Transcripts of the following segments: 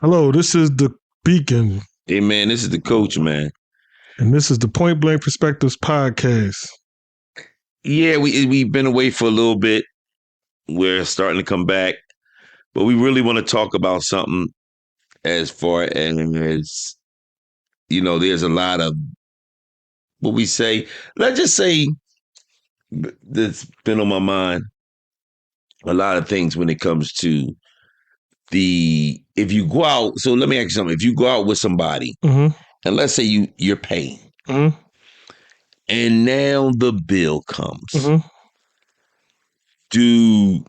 Hello, this is the Beacon, Hey man, this is the coach, man. and this is the Point Blank Perspectives podcast. Yeah, we've been away for a little bit. We're starting to come back, but we really want to talk about something as far as there's a lot of what we say. Let's just say that's been on my mind. A lot of things when it comes to the if you go out. So let me ask you something. If you go out with somebody, Mm-hmm. and let's say you're paying, Mm-hmm. and now the bill comes. Mm-hmm. Do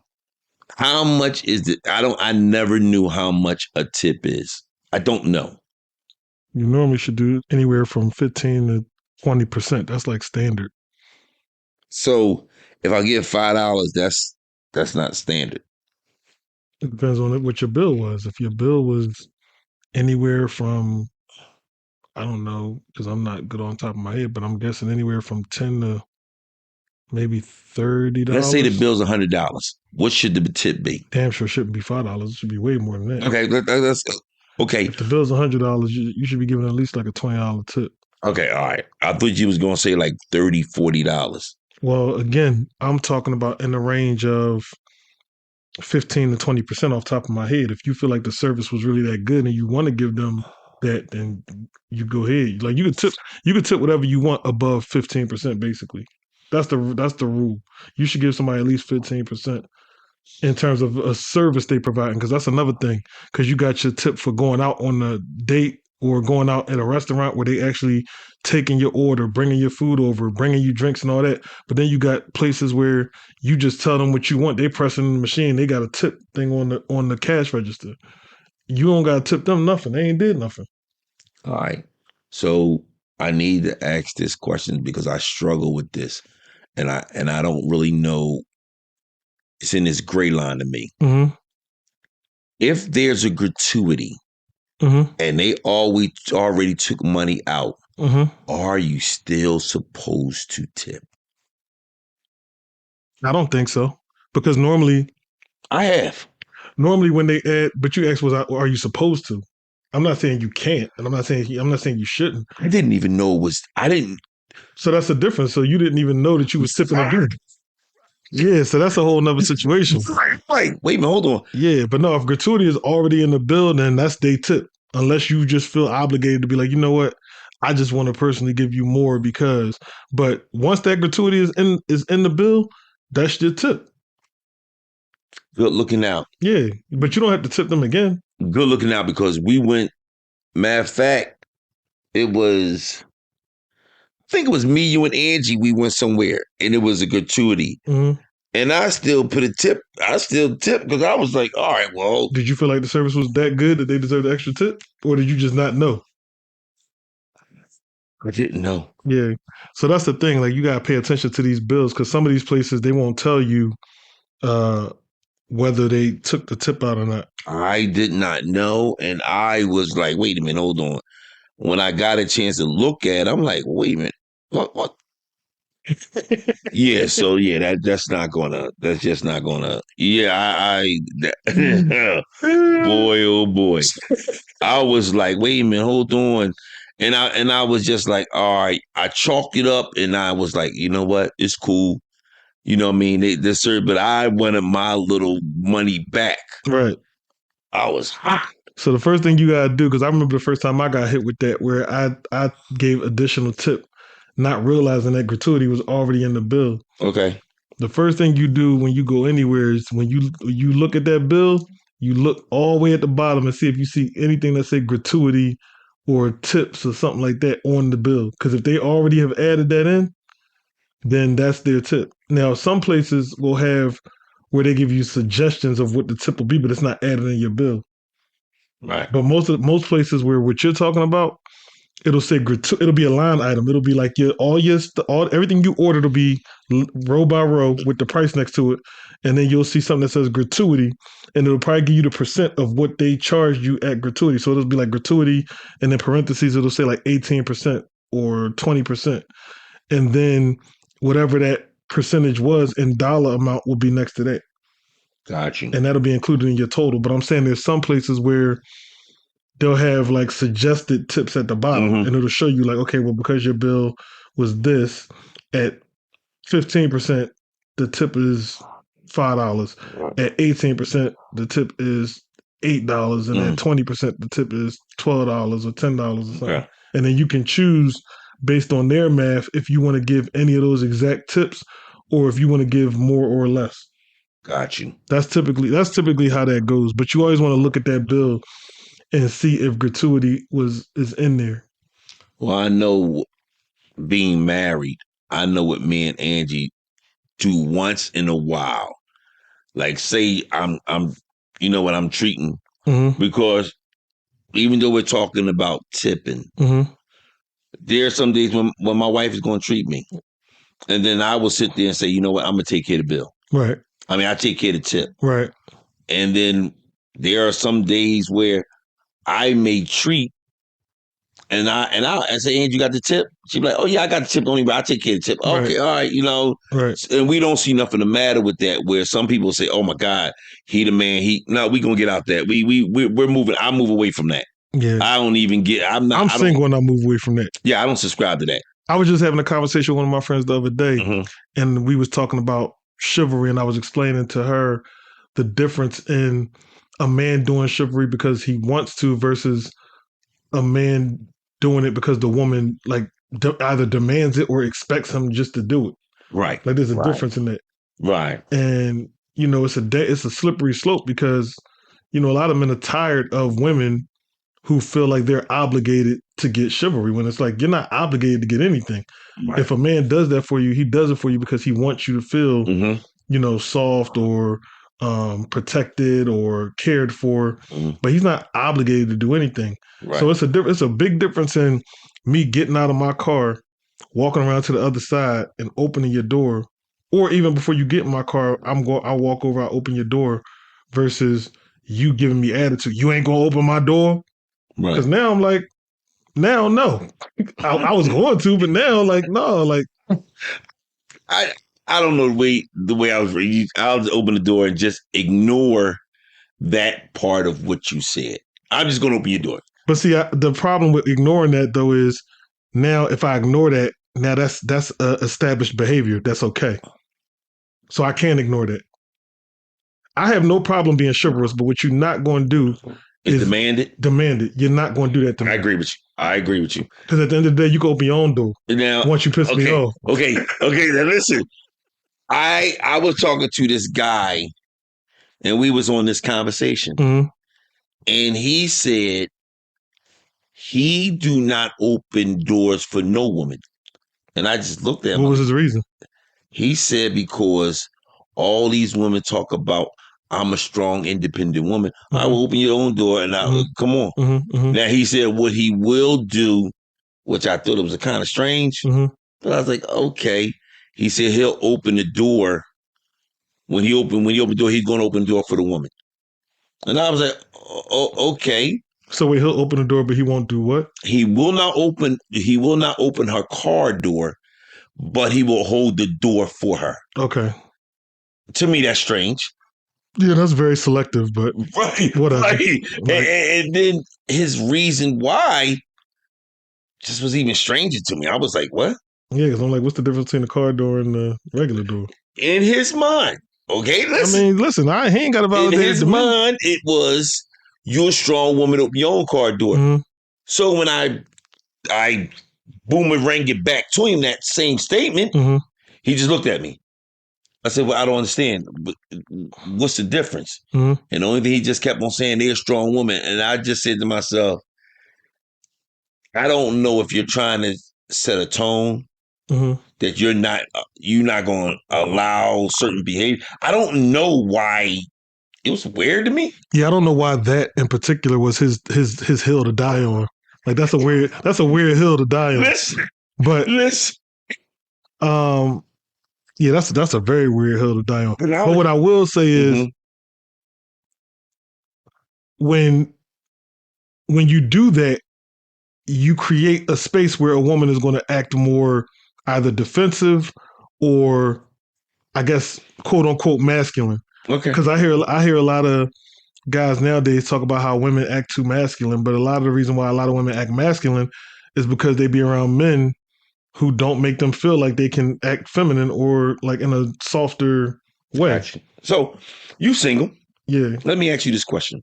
How much is it? I never knew how much a tip is. I don't know. You normally should do anywhere from 15 to 20%. That's like standard. So if I give $5, that's not standard. It depends on what your bill was. If your bill was anywhere from, I don't know, because I'm not good on top of my head, but I'm guessing anywhere from 10 to maybe Let's say the $30. bill's $100. What should the tip be? Damn sure shouldn't be $5. It should be way more than that. Okay, that's okay. If the bill's $100, you should be giving at least like a $20 tip. Okay, all right. I thought you was gonna say like $30, $40. Well, again, I'm talking about in the range of 15 to 20% off top of my head. If you feel like the service was really that good and you want to give them that, then you go ahead. Like you could tip whatever you want above 15%, basically. That's the rule. You should give somebody at least 15% in terms of a service they providing, because that's another thing. Because you got your tip for going out on a date or going out at a restaurant where they actually taking your order, bringing your food over, bringing you drinks and all that. But then you got places where you just tell them what you want. They pressing the machine. They got a tip thing on the cash register. You don't got to tip them nothing. They ain't did nothing. All right. So I need to ask this question because I struggle with this, and I don't really know. It's in this gray line to me. Mm-hmm. If there's a gratuity Mm-hmm. and they always already took money out, Mm-hmm. are you still supposed to tip? I don't think so, because I have. normally when they add, but you asked are you supposed to? I'm not saying you can't, and I'm not saying you shouldn't. I didn't even know it was. I didn't. So that's the difference. So you didn't even know that you was tipping again. Yeah, so that's a whole nother situation. Right. Wait a minute. Hold on. Yeah, but no, if gratuity is already in the bill, then that's they tip. Unless you just feel obligated to be like, you know what, I just want to personally give you more because. But once that gratuity is in the bill, that's your tip. Good looking out. Yeah, but you don't have to tip them again. Good looking out because we went. Matter of fact, it was. I think it was me, you, and Angie. We went somewhere, and it was a gratuity. Mhm. And I still put a tip. I still tip because I was like, all right, well, Did you feel like the service was that good that they deserved the extra tip, or did you just not know? I didn't know. Yeah. So that's the thing. Like you gotta pay attention to these bills because some of these places they won't tell you uh, whether they took the tip out or not. I did not know. And I was like, wait a minute, hold on. When I got a chance to look at it, I'm like, wait a minute. What? Yeah, so yeah, that's just not gonna yeah, boy, oh boy. I was like, wait a minute, hold on. And I was just like, all right, I chalked it up and I was like, you know what? It's cool. You know what I mean? They served, but I wanted my little money back. Right. I was hot. So the first thing you gotta do, because I remember the first time I got hit with that, where I gave additional tip, not realizing that gratuity was already in the bill. Okay. The first thing you do when you go anywhere is when you look at that bill, you look all the way at the bottom and see if you see anything that say gratuity or tips or something like that on the bill. Because if they already have added that in, then that's their tip. Now, some places will have where they give you suggestions of what the tip will be, but it's not added in your bill. Right. But most places where what you're talking about, it'll say it'll be a line item. It'll be like all everything you ordered will be row by row with the price next to it, and then you'll see something that says gratuity, and it'll probably give you the percent of what they charged you at gratuity. So it'll be like gratuity, and then parentheses it'll say like 18% or 20%, and then whatever that percentage was in dollar amount will be next to that, Got you. and that'll be included in your total. But I'm saying there's some places where they'll have like suggested tips at the bottom, Mm-hmm. and it'll show you like, okay, well, because your bill was this at 15%, the tip is $5. Right. At 18%, the tip is $8, and at Mm. 20%, the tip is $12 or $10 or something. Okay. And then you can choose based on their math if you want to give any of those exact tips or if you want to give more or less. Got you. That's typically how that goes. But you always want to look at that bill and see if gratuity is in there. Well, I know being married, I know what me and Angie do once in a while. Like say I'm you know what I'm treating Mm-hmm. because even though we're talking about tipping, Mm-hmm. there are some days when my wife is going to treat me. And then I will sit there and say, you know what, I'm going to take care of the bill. Right. I mean, I take care of the tip. Right. And then there are some days where I may treat and I say, Angie, you got the tip? She'd be like, oh yeah, I got the tip. Don't even I take care of the tip. Right. Okay, all right, you know. Right. And we don't see nothing the matter with that. Where some people say, oh my God, he the man. No, we gonna get out that. We're moving. I move away from that. Yeah. I don't even get. I'm not. I'm I don't. single and I move away from that. Yeah, I don't subscribe to that. I was just having a conversation with one of my friends the other day, Mm-hmm. and we was talking about chivalry, and I was explaining to her the difference in a man doing chivalry because he wants to versus a man doing it because the woman like either demands it or expects him just to do it. Right. Like there's a Right. difference in that, Right. and it's a slippery slope because a lot of men are tired of women who feel like they're obligated to get chivalry when it's like you're not obligated to get anything. Right. If a man does that for you, he does it for you because he wants you to feel, Mm-hmm. Soft or protected or cared for, Mm-hmm. but he's not obligated to do anything. Right. So it's a big difference in me getting out of my car, walking around to the other side and opening your door, or even before you get in my car, I'll walk over, I'll open your door, versus you giving me attitude. You ain't gonna open my door because Right. now I'm like, now no, I was going to, but now like no, like I I don't know the way I was reading. I'll just open the door and just ignore that part of what you said. I'm just gonna open your door. But see, the problem with ignoring that though is now if I ignore that, now that's established behavior. That's okay. So I can't ignore that. I have no problem being chivalrous, but what you're not going to do Is is demanded. demand it. You're not going to do that to me. I agree with you. I agree with you. Because at the end of the day, you can open your own door Now, once you piss me okay, off. okay. Now listen, I was talking to this guy, and we was on this conversation, Mm-hmm. and he said he do not open doors for no woman, and I just looked at him. What was his reason? He said because all these women talk about I'm a strong, independent woman. Mm-hmm. I will open your own door, and come on. Mm-hmm. Mm-hmm. Now he said what he will do, which I thought it was kind of strange, Mm-hmm. but I was like, okay. He said he'll open the door when he open the door. He's going to open the door for the woman, and I was like, oh, okay. So wait, he'll open the door, but he won't do what? He will not open. He will not open her car door, but he will hold the door for her. Okay. To me, that's strange. Yeah, that's very selective, but Right. whatever. Right. Like, and then his reason why just was even stranger to me. I was like, what? yeah, because I'm like, what's the difference between the car door and the regular door? In his mind. Okay, listen. I mean, listen, he ain't got to In validate his it to me. mind, it was you're a strong woman, open your own car door. Mm-hmm. So when I boomerang it back to him that same statement, Mm-hmm. he just looked at me. I said, well, I don't understand. What's the difference? Mm-hmm. And the only thing he just kept on saying, they're a strong woman. And I just said to myself, I don't know if you're trying to set a tone Mm-hmm. that you're not going to allow certain behavior. I don't know why. It was weird to me. Yeah, I don't know why that in particular was his hill to die on. Like that's a weird hill to die on. Listen, But listen. yeah, that's a very weird hill to die on. But But what I will say is Mhm. when you do that, you create a space where a woman is going to act more either defensive or I guess quote unquote masculine. Okay. Because I hear a lot of guys nowadays talk about how women act too masculine, but a lot of the reason why a lot of women act masculine is because they be around men who don't make them feel like they can act feminine or like in a softer way. Gotcha. So you single. Yeah. Let me ask you this question.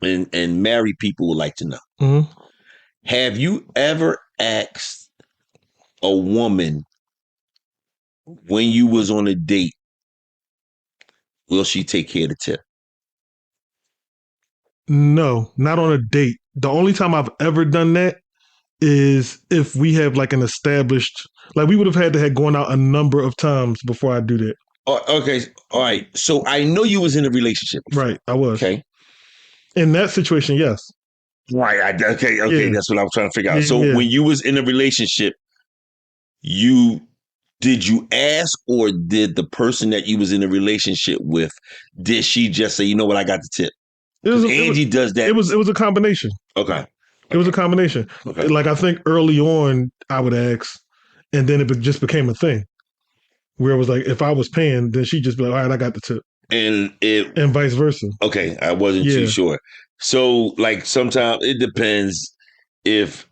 And married people would like to know. Mm-hmm. Have you ever asked a woman when you was on a date, will she take care of the tip? No, not on a date. The only time I've ever done that is if we have like an established, like we would have had to have gone out a number of times before I do that. Okay, all right. So I know you was in a relationship before. Right, I was. Okay. In that situation, yes. Right. Okay. Yeah. That's what I was trying to figure out. Yeah, So yeah. when you was in a relationship, you did you ask, or did the person that you was in a relationship with, did she just say, you know what, I got the tip? It was Because it was Angie does that. it was a combination. Okay. It was a combination. Okay. Like I think early on I would ask, and then just became a thing where it was like if I was paying, then she'd just be like, all right, I got the tip. And vice versa. Okay, I wasn't too sure. So like sometimes it depends if.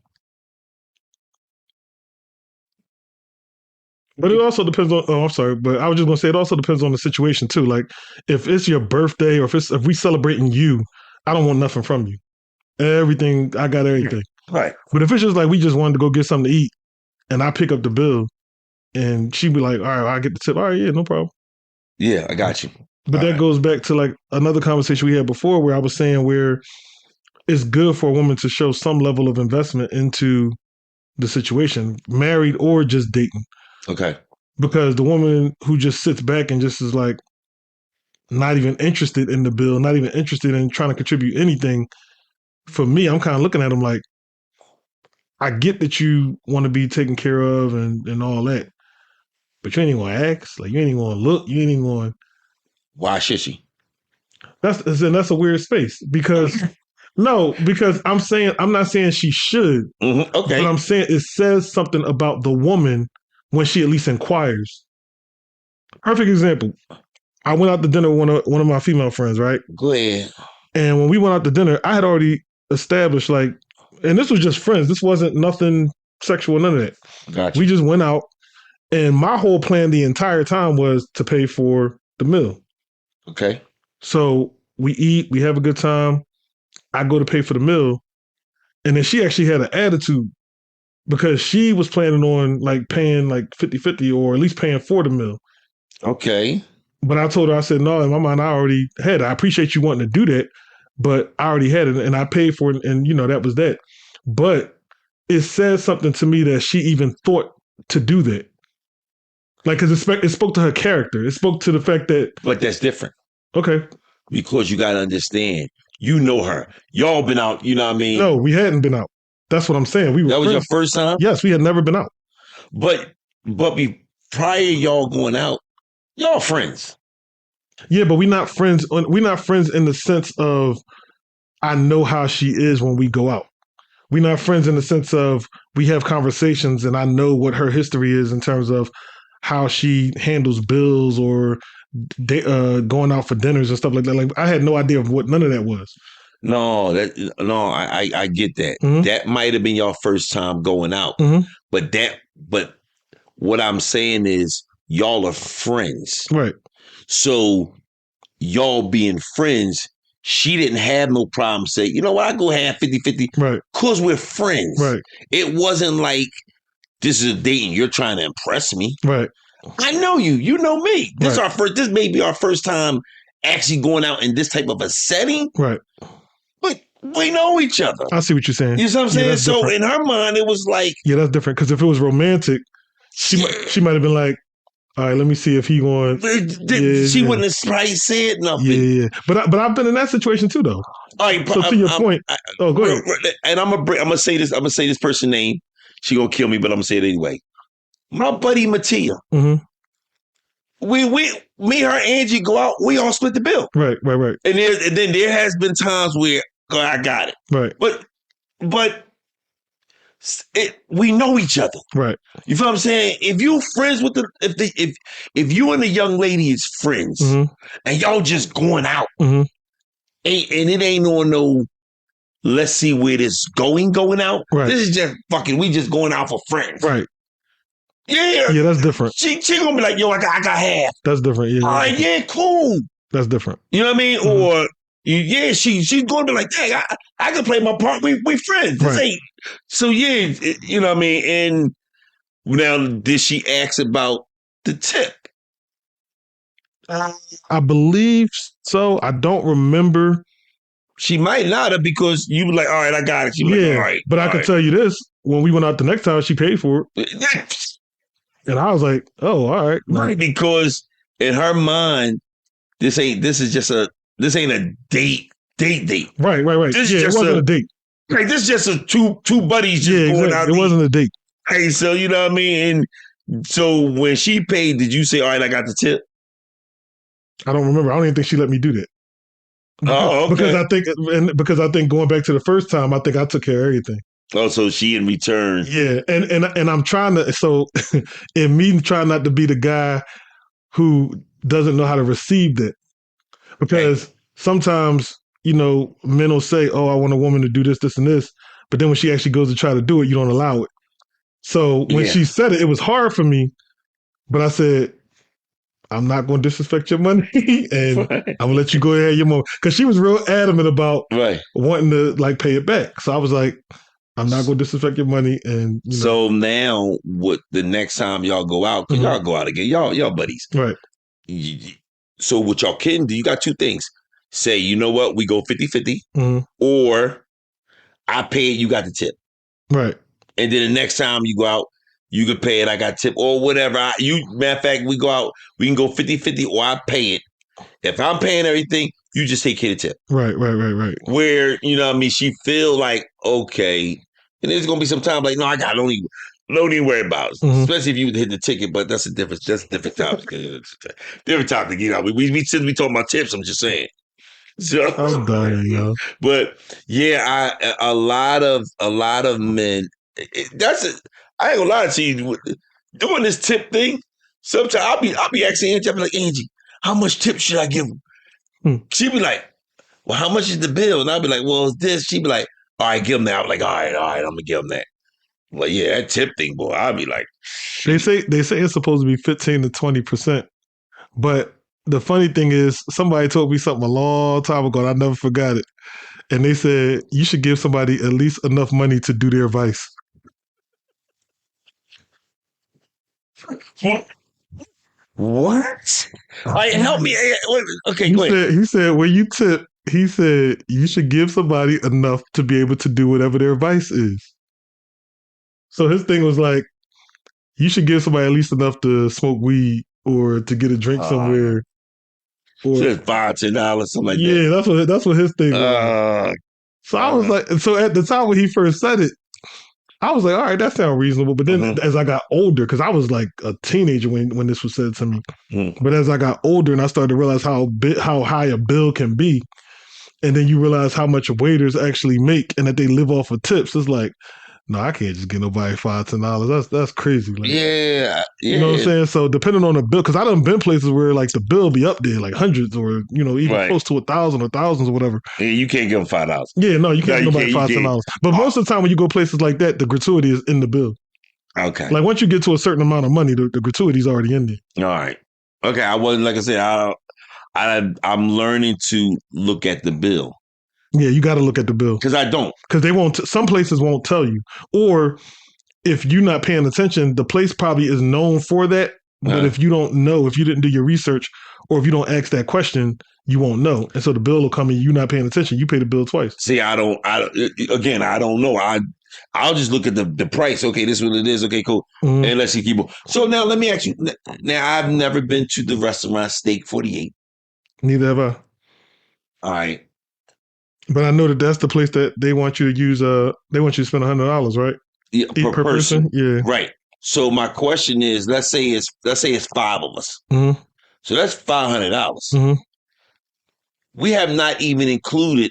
But it also depends on. Oh, I'm sorry, but I was just gonna say it also depends on the situation too. Like if it's your birthday or if we celebrating you, I don't want nothing from you. Everything I got everything. Right. But if it's just like we just wanted to go get something to eat, and I pick up the bill, and she'd be like, "All right, I get the tip. All right, yeah, no problem." Yeah, I got you. But that goes back to like another conversation we had before, where I was saying where it's good for a woman to show some level of investment into the situation, married or just dating. Okay. Because the woman who just sits back and just is like not even interested in the bill, not even interested in trying to contribute anything, for me, I'm kind of looking at them like, I get that you want to be taken care of and all that, but you ain't even gonna ask, like you ain't even gonna look, you ain't even going. Why should she? That's a weird space because no, because I'm not saying she should, Okay, but I'm saying it says something about the woman when she at least inquires. Perfect example. I went out to dinner with one of my female friends, right? Go ahead. And when we went out to dinner, I had already established like, and this was just friends. This wasn't nothing sexual, none of that. Gotcha. We just went out, and my whole plan the entire time was to pay for the meal. Okay. So we eat, we have a good time. I go to pay for the meal, and then she actually had an attitude because she was planning on like paying like 50-50 or at least paying for the meal. Okay. But I told her, I said, no, in my mind, I already had it. I appreciate you wanting to do that, but I already had it and I paid for it. And, that was that. But it says something to me that she even thought to do that. Like, because it spoke to her character. It spoke to the fact that. But that's different. Okay. Because you got to understand, you know her. Y'all been out, you know what I mean? No, we hadn't been out. That's what I'm saying. That was your first time? Yes, we had never been out. But prior y'all going out, y'all friends. Yeah, but we're not friends. We're not friends in the sense of I know how she is when we go out. We're not friends in the sense of we have conversations and I know what her history is in terms of how she handles bills or going out for dinners and stuff like that. Like I had no idea of what none of that was. No, I get that. Mm-hmm. That might have been your first time going out, but what I'm saying is y'all are friends, right? So y'all being friends, she didn't have no problem saying, you know what, I go have 50-50, right? Because we're friends, right? It wasn't like this is a date and you're trying to impress me, right? I know you, you know me. This This may be our first time actually going out in this type of a setting, right? But we know each other. I see what you're saying. You see what I'm saying? So different. In her mind, it was like, yeah, that's different. Because if it was romantic, she might have been like, all right, let me see if he wants. She wouldn't have probably said nothing. Yeah. But I've been in that situation too, though. All right. So to your point, go ahead. And I'm gonna say this. I'm gonna say this person's name. She gonna kill me, but I'm gonna say it anyway. My buddy Mattia. Mm-hmm. Me, her, Angie go out. We all split the bill. Right. And then there has been times where I got it. Right. But we know each other. Right. You feel what I'm saying? If you friends with if you and the young lady is friends, mm-hmm. and y'all just going out, mm-hmm. and it ain't on no. Let's see where this going out. Right. This is just fucking. We just going out for friends. Right. Yeah, Yeah, that's different. she gonna be like, yo, I got half. That's different. Yeah. All right, Different. yeah, cool. That's different. You know what I mean? Mm-hmm. Or yeah, she's going to be like, dang, I can play my part. We friends. This ain't. So yeah, you know what I mean. And now, did she ask about the tip? I believe so. I don't remember. She might not have because you were like, all right, I got it. She was like, all right. But I can tell you this: when we went out the next time, she paid for it, and I was like, oh, all right, right, because in her mind, this ain't a date. Right. This it wasn't a date. Right, this is just a two buddies just going out. It wasn't a date. Hey, so you know what I mean? And so when she paid, did you say, all right, I got the tip? I don't remember. I don't even think she let me do that. Okay. Because I think going back to the first time, I think I took care of everything. Oh, so she in return. Yeah. And I'm trying to, so in me trying not to be the guy who doesn't know how to receive that. Because sometimes, men will say, oh, I want a woman to do this, this, and this. But then when she actually goes to try to do it, you don't allow it. So when she said it, it was hard for me. But I said, I'm not going to disrespect your money, and I'm going to let you go ahead your money. Because she was real adamant about wanting to pay it back. So I was like, I'm not going to disrespect your money. And so now, what the next time y'all go out, because y'all go out again, y'all buddies, right? So what y'all can do, you got two things. Say, you know what, we go 50-50, or I pay it, you got the tip. Right. And then the next time you go out, you can pay it, I got tip, or whatever. Matter of fact, we go out, we can go 50-50, or I pay it. If I'm paying everything, you just take care of the tip. Right. Where, you know what I mean, she feel like, okay, and there's going to be some time like, no, I got don't even worry about it. Especially if you hit the ticket, but that's a different topic. Different topic, we talking about tips, I'm just saying. So I'm dying, yo. But yeah, a lot of men. I ain't gonna lie to you. Doing this tip thing, sometimes I'll be asking Angie. I'll be like, Angie, how much tip should I give him? She'd be like, well, how much is the bill? And I'll be like, well, it's this. She'd be like, all right, give him that. I'm like, all right, I'm gonna give him that. Well, yeah, that tip thing, boy. I'll be like, they say it's supposed to be 15 to 20%, but the funny thing is, somebody told me something a long time ago, and I never forgot it. And they said you should give somebody at least enough money to do their vice. What? All right, help me. Okay, go ahead. He said when you tip, he said you should give somebody enough to be able to do whatever their vice is. So his thing was like, you should give somebody at least enough to smoke weed or to get a drink somewhere. Or just $5-10, something like that. Yeah, that's what his thing was. So I was like, so at the time when he first said it, I was like, all right, that sounds reasonable. But then as I got older, because I was like a teenager when this was said to me, but as I got older and I started to realize how high a bill can be, and then you realize how much waiters actually make and that they live off of tips, it's like, no, I can't just get nobody $5-10. That's crazy. Yeah. You know what I'm saying? So depending on the bill, because I done been places where the bill be up there hundreds or even close to 1,000 or thousands or whatever. Yeah, you can't give them $5. Yeah, no, you can't give nobody $5-10. But most of the time when you go places like that, the gratuity is in the bill. Okay. Like once you get to a certain amount of money, the gratuity is already in there. All right. Okay. I wasn't, like I said, I'm learning to look at the bill. Yeah, you got to look at the bill. Because I don't. Because they won't. Some places won't tell you. Or if you're not paying attention, the place probably is known for that. But if you don't know, if you didn't do your research, or if you don't ask that question, you won't know. And so the bill will come and you're not paying attention. You pay the bill twice. See, I don't know. I'll just look at the price. Okay, this is what it is. Okay, cool. And let's see people. So now let me ask you. Now I've never been to the restaurant Steak 48. Neither have I. All right. But I know that's the place that they want you to use. They want you to spend $100, right? Yeah, per person. Yeah. Right. So my question is, let's say it's 5 of us. So that's $500. We have not even included.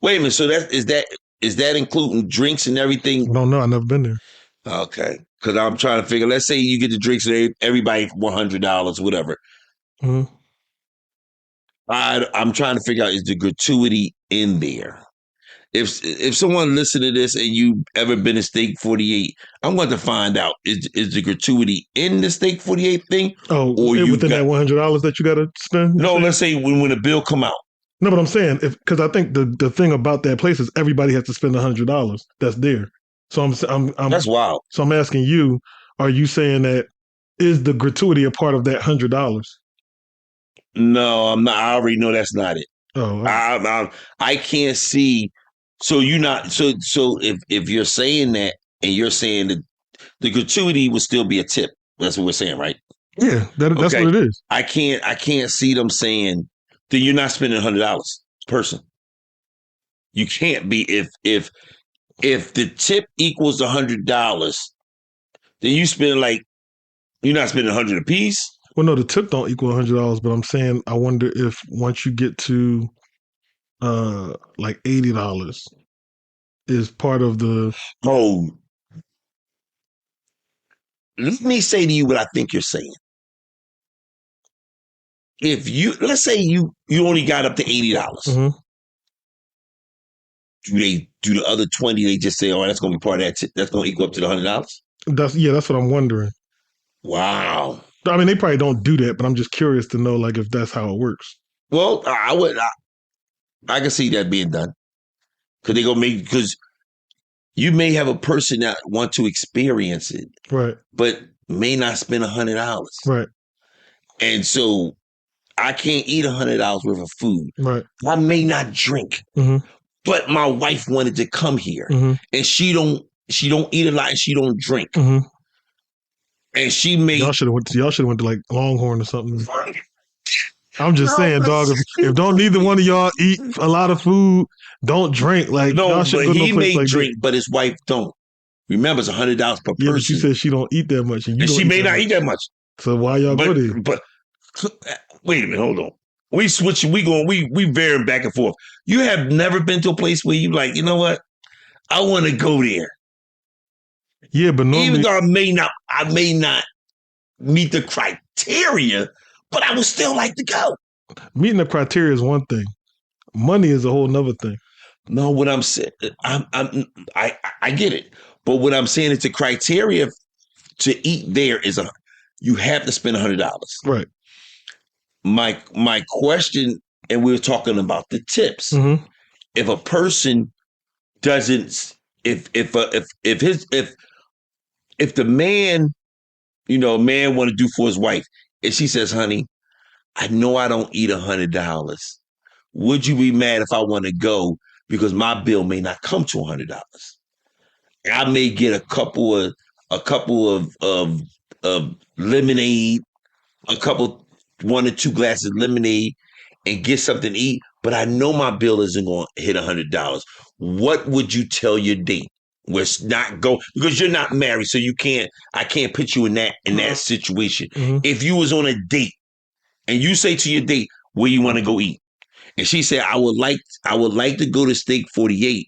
Wait a minute. So is that including drinks and everything? I don't know. I've never been there. Okay. Because I'm trying to figure. Let's say you get the drinks and everybody $100, whatever. I'm trying to figure out, is the gratuity in there? If someone listen to this and you ever been to Steak 48, I'm going to find out, is the gratuity in the Steak 48 thing, Oh, or you within got that $100 that you got to spend. You no? saying? Let's say when the bill come out. No, but I'm saying if because I think the thing about that place is everybody has to spend $100 that's there. So That's wild. I'm asking you, are you saying that is the gratuity a part of that $100? No, I'm not. I already know that's not it. Oh, I can't see. So you not so if you're saying that and you're saying that the gratuity would still be a tip. That's what we're saying, right? yeah, that's Okay. what it is. I can't see them saying that you're not spending $100 person. You can't be if the tip equals $100, then you're not spending 100 a piece. Well, no, the tip don't equal $100, but I'm saying I wonder if once you get to like $80 is part of the. Oh, let me say to you what I think you're saying. If you let's say you only got up to $80, Mhm. do they do the other 20? They just say, "Oh, that's going to be part of that. That's going to equal up to the $100." That's what I'm wondering. Wow. I mean, they probably don't do that, but I'm just curious to know like if that's how it works. Well, I can see that being done because they go make because you may have a person that want to experience it, Right, but may not spend $100, right, and so I can't eat $100 worth of food. right. I may not drink, Hmm. but my wife wanted to come here, Hmm. and she don't eat a lot and she don't drink, Hmm. and she may. Y'all should have went to like Longhorn or something. I'm just No, saying, dog. If don't neither one of y'all eat a lot of food, don't drink. Like y'all no, shouldn't but go to no he place may like that. drink, but his wife don't. Remember, it's $100 per Yeah, but you person, said she don't eat that much, and you and don't she eat may that not eat much. that much. So why y'all go But there? but wait a minute, hold on. We switching. We varying back and forth. You have never been to a place where you like, you know what? I want to go there, Yeah, but even normally though I may not meet the criteria, but I would still like to go. meeting the criteria is one thing. Money is a whole nother thing. No, what I'm saying, I get it, but what I'm saying is the criteria to eat there is you have to spend $100. Right. My question, and we were talking about the tips. Mm-hmm. If a person doesn't, if the man, man want to do for his wife, and she says, "Honey, I know I don't eat $100. Would you be mad if I want to go because my bill may not come to $100? I may get a couple of lemonade, a couple 1 or 2 glasses of lemonade, and get something to eat, but I know my bill isn't going to hit $100. What would you tell your date? We're not go because you're not married, so you can't. I can't put you in that situation. Mm-hmm. If you was on a date and you say to your date where you want to go eat, and she said, I would like to go to Steak 48.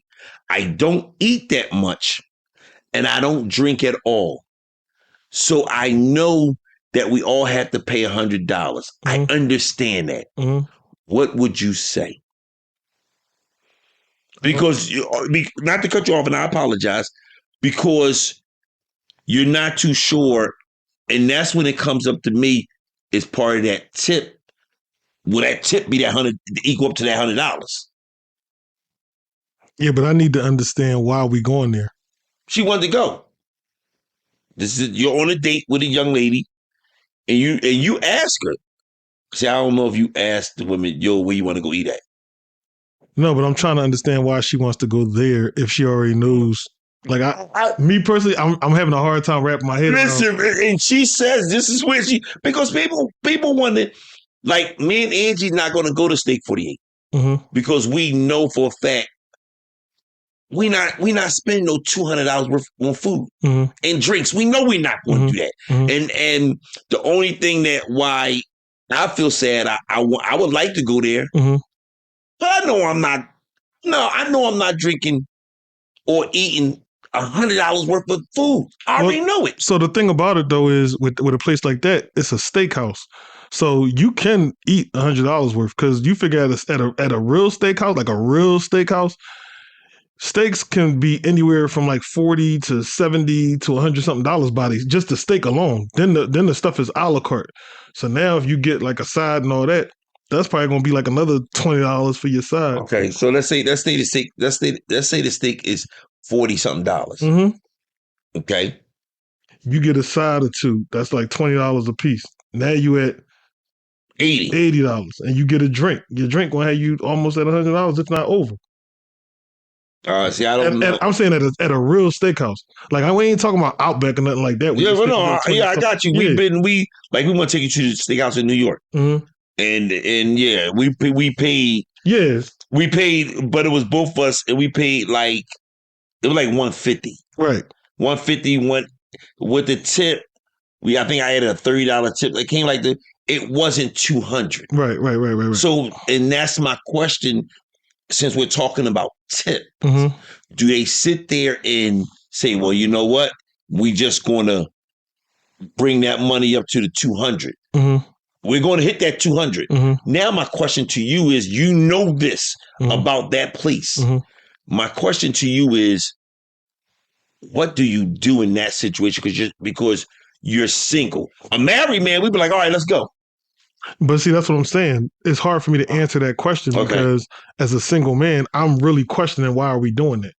I don't eat that much, and I don't drink at all. So I know that we all have to pay $100. I Mm-hmm. understand that. Mm-hmm. What would you say? Because not to cut you off, and I apologize, because you're not too sure, and that's when it comes up to me is part of that tip. Will that tip be that 100 equal up to that $100? Yeah, but I need to understand why we going there. She wanted to go. You're on a date with a young lady, and you ask her. See, I don't know if you asked the woman, yo, where you want to go eat at. No, but I'm trying to understand why she wants to go there if she already knows. Like me personally, I'm having a hard time wrapping my head around. Listen, and she says this is where because people wonder, like me and Angie's not going to go to Steak 48 Mm-hmm. because we know for a fact we not spending no $200 worth on food Mm-hmm. and drinks. We know we're not going to do that. Mm-hmm. And the only thing that why I feel sad, I would like to go there, Mm-hmm. but I know I'm not. No, I know I'm not drinking or eating $100 worth of food. I Well, already know it. so the thing about it though is with a place like that, it's a steakhouse. So you can eat $100 worth because you figure at a real steakhouse, like a real steakhouse, steaks can be anywhere from like 40 to 70 to 100 something dollars by just the steak alone. Then the stuff is a la carte. So now if you get like a side and all that, that's probably gonna be like another $20 for your side. Okay, so let's say the steak is $40 something. Mm-hmm. Okay, You get a side or two, that's like $20 a piece. Now you at 80. $80, and you get a drink. Your drink gonna have you almost at $100, if not over. See, I don't And know. I'm saying at a real steakhouse. Like we ain't talking about Outback or nothing like that. We Yeah, just well, sticking to no, the 20 yeah, I something. got you. Yeah. We want to take you to the steakhouse in New York, Mm-hmm. and yeah, we paid. Yes. We paid, but it was both of us, and we paid like it was like 150. Right. 150 went with the tip. I think I had a $30 tip. It came like it wasn't 200. Right. So, and that's my question. Since we're talking about tip, Mm-hmm. do they sit there and say, "Well, you know what? We just going to bring that money up to the 200. Mm-hmm. We're going to hit that 200." Mm-hmm. Now, my question to you is: you know this Mm-hmm. about that place. Mm-hmm. My question to you is: what do you do in that situation? Because you're single. A married man, we'd be like, "All right, let's go." But see, that's what I'm saying. It's hard for me to answer that question Okay. because as a single man, I'm really questioning why are we doing it?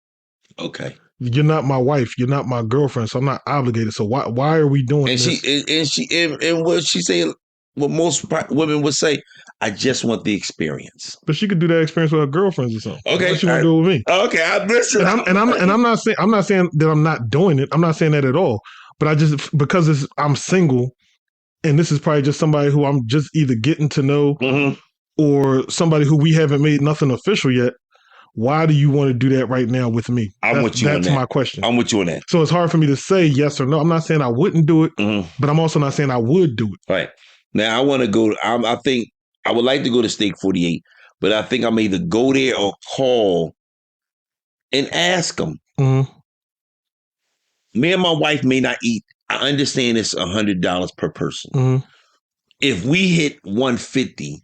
Okay. You're not my wife. You're not my girlfriend. So I'm not obligated. So why are we doing And this? and what she say, what most women would say, I just want the experience. But she could do that experience with her girlfriends or something. Okay. Why she want to do it with me? Okay, I listen. And I'm not saying that I'm not doing it. I'm not saying that at all. But I just because I'm single, and this is probably just somebody who I'm just either getting to know Mm-hmm. or somebody who we haven't made nothing official yet. Why do you want to do that right now with me? That's my question. I'm with you on that. So it's hard for me to say yes or no. I'm not saying I wouldn't do it, but I'm also not saying I would do it. All right. Now I want to go. I think I would like to go to Steak 48, but I think I'm either go there or call and ask them. Mm-hmm. Me and my wife may not eat. I understand it's $100 per person. Mm-hmm. If we hit 150,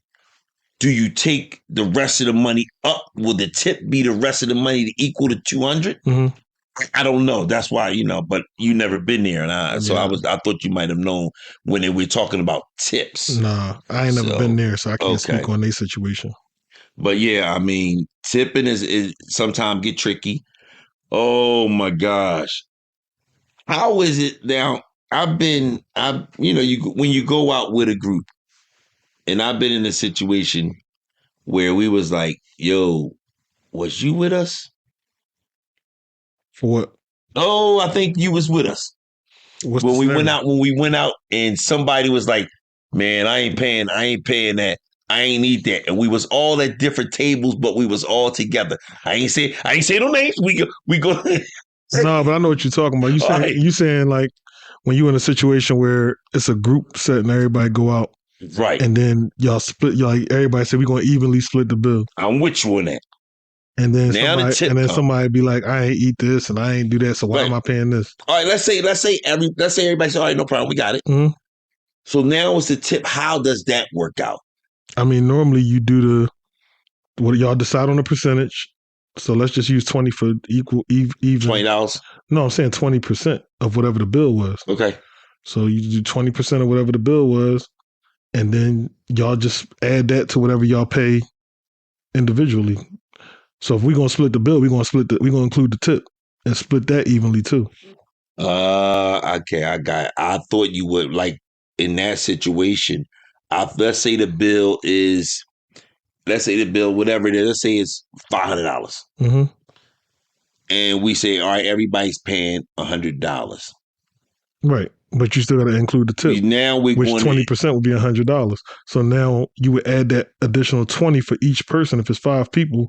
do you take the rest of the money up? Will the tip be the rest of the money to equal to 200? Mm-hmm. I don't know. That's why, but you never been there. And I thought you might have known when they were talking about tips. Nah, I ain't never been there, so I can't speak on their situation. But yeah, I mean, tipping is sometimes get tricky. Oh my gosh. How is it now? When you go out with a group, and I've been in a situation where we was like, yo, was you with us? For what? Oh, I think you was with us. When we went out and somebody was like, man, I ain't paying that. I ain't need that. And we was all at different tables, but we was all together. I ain't say no names. We go. No, but I know what you're talking about. You saying like when you're in a situation where it's a group set and everybody go out. Right. And then y'all split, everybody said we're gonna evenly split the bill. I'm with you on that. And then somebody be like, I ain't eat this and I ain't do that, so why am I paying this? All right, let's say everybody said, all right, no problem, we got it. Mm-hmm. So now it's the tip. How does that work out? I mean, normally you do what y'all decide on the percentage. So let's just use 20 for even $20. No, I'm saying 20% of whatever the bill was. Okay. So you do 20% of whatever the bill was, and then y'all just add that to whatever y'all pay individually. So if we're gonna split the bill, we're gonna include the tip and split that evenly too. Okay, I thought you would like in that situation. Let's say the bill, whatever it is, let's say it's $500. Mm-hmm. And we say, all right, everybody's paying $100. Right. But you still got to include the tip. Now which 20% would be $100. So now you would add that additional 20 for each person. If it's 5 people,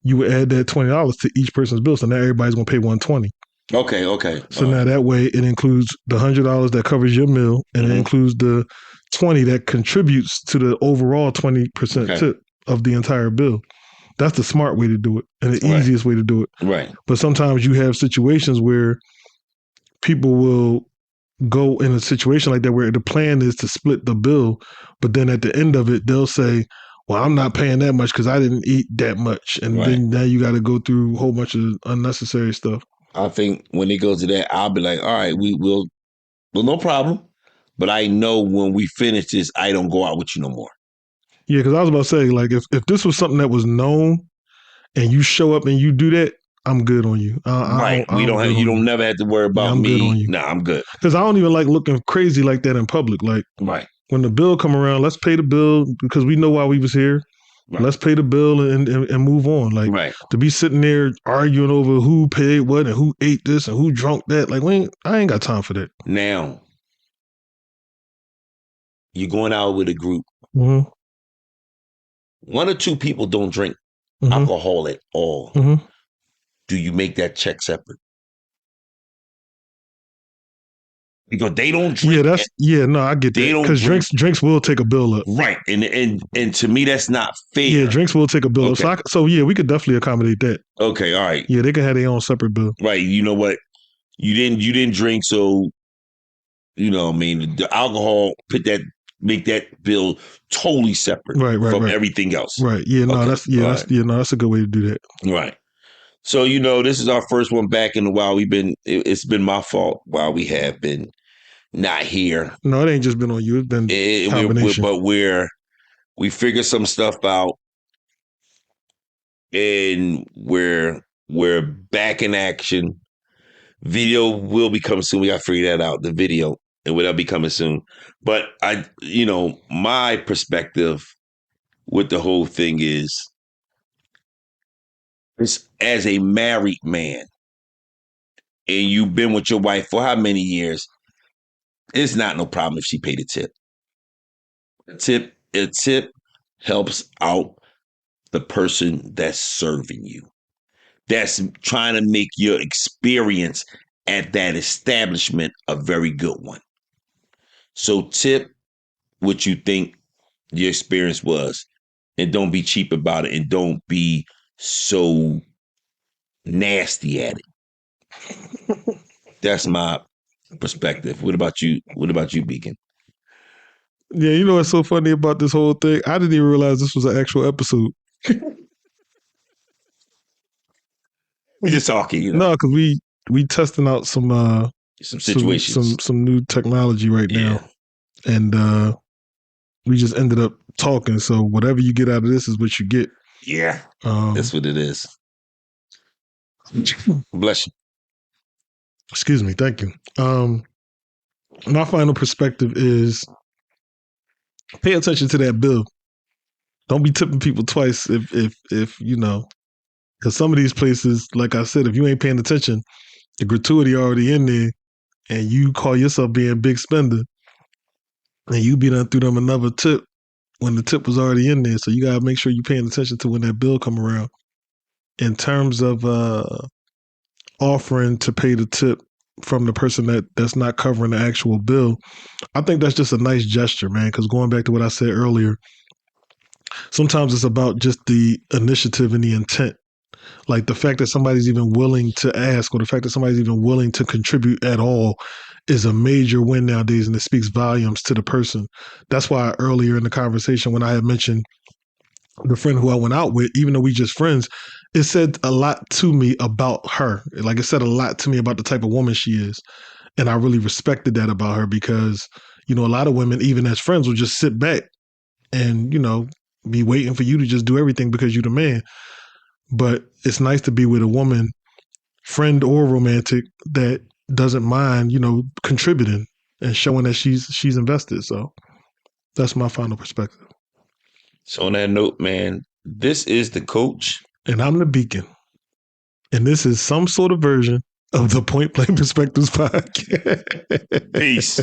you would add that $20 to each person's bill. So now everybody's going to pay $120. Okay. So now that way it includes the $100 that covers your meal, and it includes the 20 that contributes to the overall 20% tip of the entire bill. That's the smart way to do it and the easiest way to do it. Right. But sometimes you have situations where people will go in a situation like that where the plan is to split the bill, but then at the end of it, they'll say, well, I'm not paying that much because I didn't eat that much. And Right. then now you got to go through a whole bunch of unnecessary stuff. I think when it goes to that, I'll be like, all right, we will, well, no problem. But I know when we finish this, I don't go out with you no more. Yeah, because I was about to say, like, if this was something that was known and you show up and you do that, I'm good on you. Right. We I'm don't have, good you on don't you. never have to worry Yeah, about I'm good on me. you. Nah, I'm good. Because I don't even like looking crazy like that in public. Like, Right. when the bill come around, let's pay the bill because we know why we was here. Right. Let's pay the bill and move on. Like, Right. to be sitting there arguing over who paid what and who ate this and who drunk that, like, I ain't got time for that. Now, you're going out with a group. Mm-hmm. One or two people don't drink Mm-hmm. alcohol at all. Mm-hmm. Do you make that check separate? Because they don't drink. No, I get They that don't because drink. drinks will take a bill up. Right. And to me, that's not fair. Yeah, drinks will take a bill Okay. up. So yeah, we could definitely accommodate that. Okay. All right. Yeah, they can have their own separate bill. Right. You know what? You didn't drink, so you know, I mean, the alcohol make that bill totally separate from everything else. Right. Yeah. No, Okay. that's a good way to do that. Right. So you know, this is our first one back in a while. It's been my fault while we have been not here. No, it ain't just been on you. It's been combination. But we figured some stuff out, and we're back in action. Video will be coming soon. We got to figure that out. The video, and will be coming soon. But my perspective with the whole thing is, as a married man, and you've been with your wife for how many years? It's not no problem if she paid a tip. A tip helps out the person that's serving you. That's trying to make your experience at that establishment a very good one. So tip what you think your experience was, and don't be cheap about it, and don't be so nasty at it. That's my perspective. What about you? What about you, Beacon? Yeah, you know what's so funny about this whole thing? I didn't even realize this was an actual episode. We're just talking, you know. No, because we testing out some situations, some new technology right now, and we just ended up talking. So whatever you get out of this is what you get. Yeah, that's what it is. Bless you. Excuse me. Thank you. My final perspective is pay attention to that bill. Don't be tipping people twice if you know, because some of these places, like I said, if you ain't paying attention, the gratuity already in there, and you call yourself being a big spender, and you be done through them another tip when the tip was already in there. So you gotta make sure you're paying attention to when that bill come around. In terms of offering to pay the tip from the person that's not covering the actual bill, I think that's just a nice gesture, man. Because going back to what I said earlier, sometimes it's about just the initiative and the intent. Like the fact that somebody's even willing to ask, or the fact that somebody's even willing to contribute at all, is a major win nowadays, and it speaks volumes to the person. That's why earlier in the conversation, when I had mentioned the friend who I went out with, even though we just friends, it said a lot to me about her. Like, it said a lot to me about the type of woman she is. And I really respected that about her because, you know, a lot of women, even as friends, will just sit back and, you know, be waiting for you to just do everything because you're the man. But it's nice to be with a woman, friend or romantic, that doesn't mind, you know, contributing and showing that she's invested. So that's my final perspective. So on that note, man, this is the coach. And I'm the Beacon. And this is some sort of version of the Point Blank Perspectives podcast. Peace.